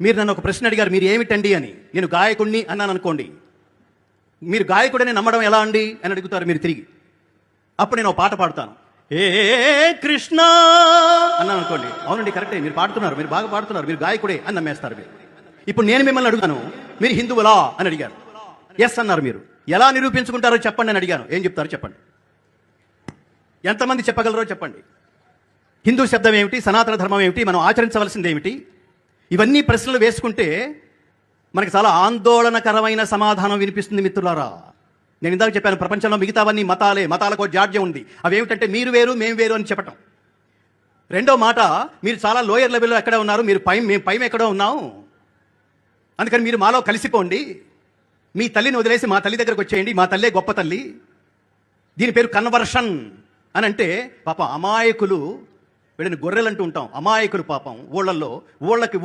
మీరు నన్ను ఒక ప్రశ్న అడిగారు, మీరు ఏమిటండి అని. నేను గాయకుడిని అన్నాను అనుకోండి, మీరు గాయకుడని నమ్మడం ఎలా అండి అని అడుగుతారు మీరు తిరిగి. అప్పుడు నేను ఒక పాట పాడుతాను, ఏ కృష్ణ అన్నాను అనుకోండి, అవునండి కరెక్టే, మీరు పాడుతున్నారు, మీరు బాగా పాడుతున్నారు, మీరు గాయకుడే అని నమ్మేస్తారు మీరు. ఇప్పుడు నేను మిమ్మల్ని అడుగుతాను, మీరు హిందువులా అని అడిగారు, ఎస్ అన్నారు. మీరు ఎలా నిరూపించుకుంటారో చెప్పండి అని అడిగాను, ఏం చెప్తారో చెప్పండి. ఎంతమంది చెప్పగలరో చెప్పండి. హిందూ శబ్దం ఏమిటి, సనాతన ధర్మం ఏమిటి, మనం ఆచరించవలసింది ఏమిటి, ఇవన్నీ ప్రశ్నలు వేసుకుంటే మనకి చాలా ఆందోళనకరమైన సమాధానం వినిపిస్తుంది మిత్రులారా. నేను ఇందాక చెప్పాను, ప్రపంచంలో మిగతావన్నీ మతాలే, మతాలకు జాడ్యం ఉంది. అవేమిటంటే మీరు వేరు మేము వేరు అని చెప్పటం. రెండో మాట, మీరు చాలా లోయర్ లెవెల్లో ఎక్కడ ఉన్నారు, మీరు మేము పైన ఎక్కడో ఉన్నాం, అందుకని మీరు మాలో కలిసిపోండి, మీ తల్లిని వదిలేసి మా తల్లి దగ్గరకు వచ్చేయండి, మా తల్లే గొప్ప తల్లి, దీని పేరు కన్వర్షన్ అని. అంటే పాపం అమాయకులు, వీళ్ళని గొర్రెలు అంటూ ఉంటాం, అమాయకులు పాపం ఊళ్ళల్లో, ఊళ్ళకి